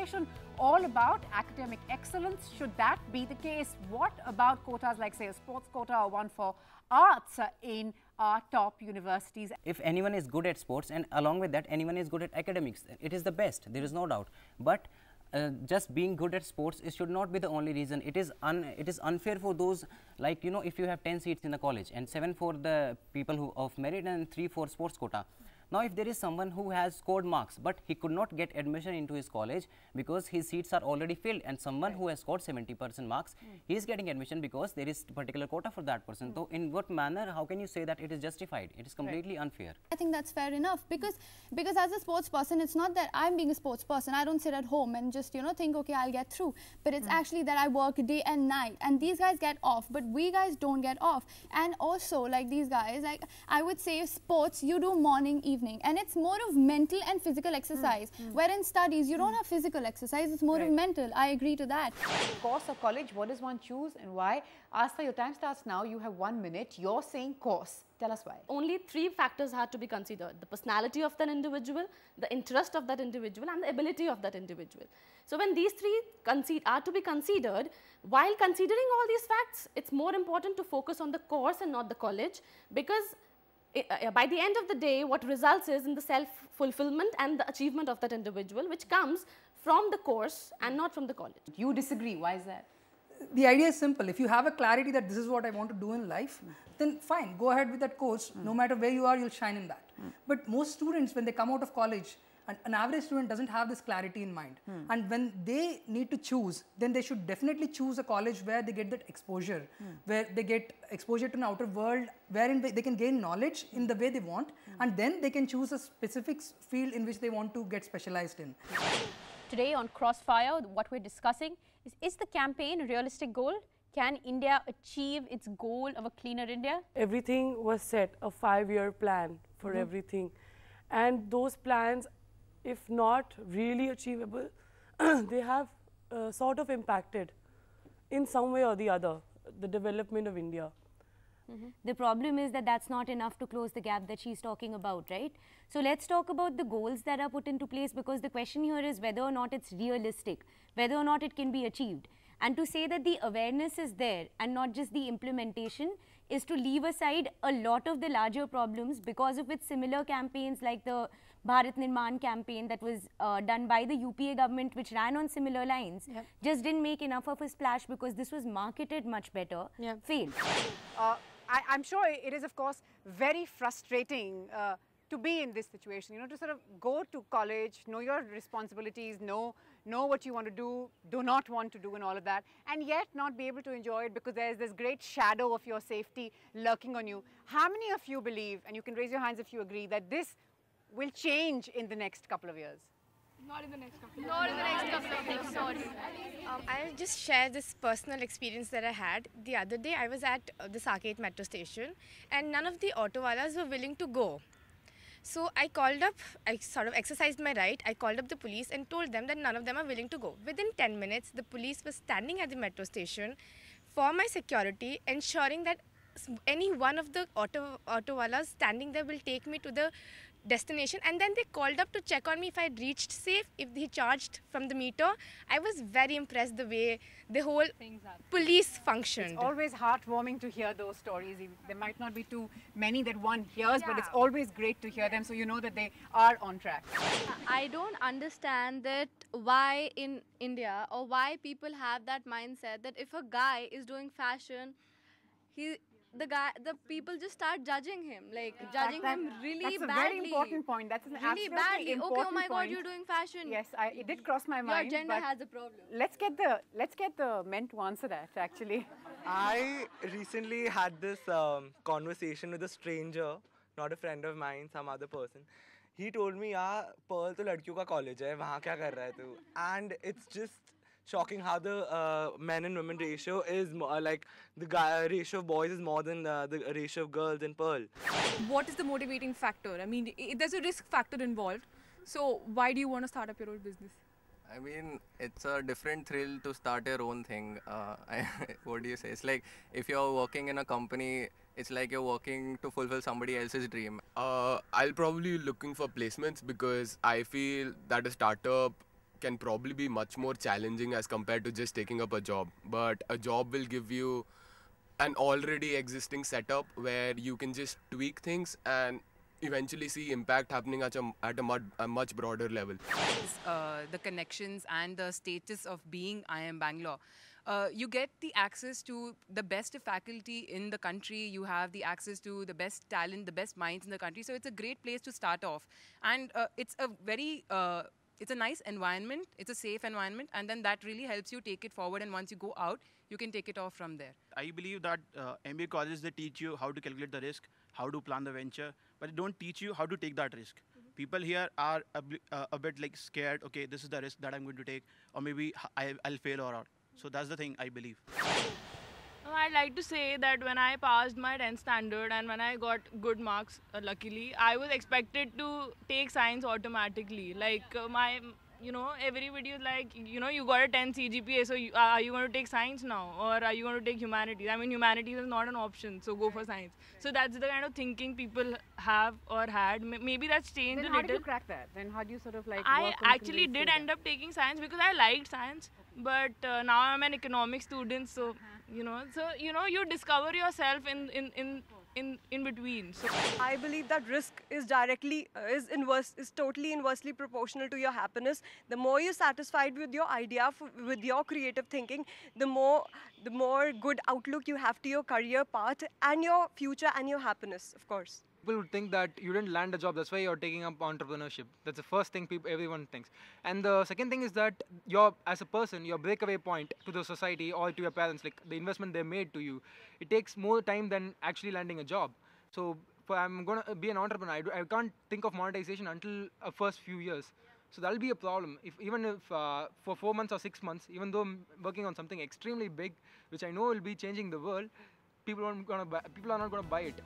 conversation all about academic excellence. Should that be the case? What about quotas like, say, a sports quota or one for arts in our top universities? If anyone is good at sports and along with that anyone is good at academics, it is the best, there is no doubt. But just being good at sports, it should not be the only reason. It is unfair for those, like, you know, if you have 10 seats in the college and 7 for the people who of merit and 3 for sports quota. Now, if there is someone who has scored marks but he could not get admission into his college because his seats are already filled, and someone who has scored 70% marks, he is getting admission because there is particular quota for that person. So, in what manner, how can you say that it is justified? It is completely unfair. I think that's fair enough, because as a sports person, it's not that I'm being a sports person. I don't sit at home and just, you know, think, okay, I'll get through. But it's actually that I work day and night, and these guys get off, but we guys don't get off. And also, like, these guys, like, I would say sports, you do morning, evening, and it's more of mental and physical exercise. Where in studies, you don't have physical exercise, it's more of mental. I agree to that. Course or college, what does one choose and why? Asta, your time starts now. You have 1 minute. You're saying course. Tell us why. Only 3 factors had to be considered: the personality of that individual, the interest of that individual, and the ability of that individual. So when these 3 are to be considered, while considering all these facts, it's more important to focus on the course and not the college, because by the end of the day, what results is in the self-fulfillment and the achievement of that individual, which comes from the course and not from the college. You disagree. Why is that? The idea is simple. If you have a clarity that this is what I want to do in life, then fine, go ahead with that course. No matter where you are, you'll shine in that. But most students, when they come out of college, an average student doesn't have this clarity in mind. And when they need to choose, then they should definitely choose a college where they get that exposure, where they get exposure to an outer world, wherein they can gain knowledge in the way they want, and then they can choose a specific field in which they want to get specialized in. Today on Crossfire, what we're discussing is the campaign a realistic goal? Can India achieve its goal of a cleaner India? Everything was set, a 5-year plan for everything. And those plans, if not really achievable, they have sort of impacted in some way or the other the development of India. The problem is that that's not enough to close the gap that she's talking about, right? So let's talk about the goals that are put into place, because the question here is whether or not it's realistic, whether or not it can be achieved. And to say that the awareness is there and not just the implementation is to leave aside a lot of the larger problems, because of its similar campaigns like the Bharat Nirman campaign that was done by the UPA government, which ran on similar lines, just didn't make enough of a splash because this was marketed much better, failed. I'm sure it is, of course, very frustrating to be in this situation, you know, to sort of go to college, know your responsibilities, know what you want to do not want to do and all of that, and yet not be able to enjoy it because there's this great shadow of your safety lurking on you. How many of you believe, and you can raise your hands if you agree, that this will change in the next couple of years? Not in the next couple of years. Not in the next couple of years, sorry. I'll just share this personal experience that I had. The other day I was at the Saket metro station and none of the autowalas were willing to go. So I called up, I sort of exercised my right, I called up the police and told them that none of them are willing to go. Within 10 minutes, the police was standing at the metro station for my security, ensuring that any one of the autowalas standing there will take me to the destination, and then they called up to check on me if I had reached safe, if he charged from the meter. I was very impressed the way the whole police functioned. It's always heartwarming to hear those stories. There might not be too many that one hears, but it's always great to hear them, so you know that they are on track. I don't understand that why in India, or why people have that mindset that if a guy is doing fashion, the people just start judging him, like judging him really badly. That's a very important point. That's an really badly. important Okay, oh my God, point. you're doing fashion. Yes, it did cross my mind. Your gender has a problem. Let's get the men to answer that, actually. I recently had this conversation with a stranger, not a friend of mine, some other person. He told me, "Yeah, Pearl to ladkiyon ka college hai. Wahan kya kar raha hai tu?" And it's just shocking how the men and women ratio is like the ratio of boys is more than the ratio of girls in Pearl. What is the motivating factor? I mean, there's a risk factor involved. So why do you want to start up your own business? I mean, it's a different thrill to start your own thing. What do you say? It's like if you're working in a company, it's like you're working to fulfill somebody else's dream. I'll probably be looking for placements because I feel that a startup can probably be much more challenging as compared to just taking up a job. But a job will give you an already existing setup where you can just tweak things and eventually see impact happening at a much broader level. The connections and the status of being IIM Bangalore. You get the access to the best faculty in the country, you have the access to the best talent, the best minds in the country, so it's a great place to start off. And it's a very, it's a nice environment, it's a safe environment, and then that really helps you take it forward, and once you go out, you can take it off from there. I believe that MBA colleges, they teach you how to calculate the risk, how to plan the venture, but they don't teach you how to take that risk. People here are a bit like scared, okay, this is the risk that I'm going to take, or maybe I'll fail or out. So that's the thing I believe. I'd like to say that when I passed my 10th standard and when I got good marks, luckily, I was expected to take science automatically. Like everybody is like, you got a 10 CGPA, so are you going to take science now? Or are you going to take humanities? I mean, humanities is not an option, so go for science. So that's the kind of thinking people have or had. Maybe that's changed a little. Then how did you crack that? Then how do you sort of like I actually did end up taking science because I liked science. But now I'm an economics student, so you discover yourself in between. So I believe that risk is totally inversely proportional to your happiness. The more you're satisfied with your idea, with your creative thinking, the more good outlook you have to your career path and your future and your happiness, of course. People would think that you didn't land a job, that's why you're taking up entrepreneurship. That's the first thing everyone thinks. And the second thing is that as a person, your breakaway point to the society or to your parents, like the investment they made to you, it takes more time than actually landing a job. So if I'm going to be an entrepreneur, I can't think of monetization until the first few years. So that'll be a problem. Even if for 4 months or 6 months, even though I'm working on something extremely big, which I know will be changing the world, people are not going to buy it.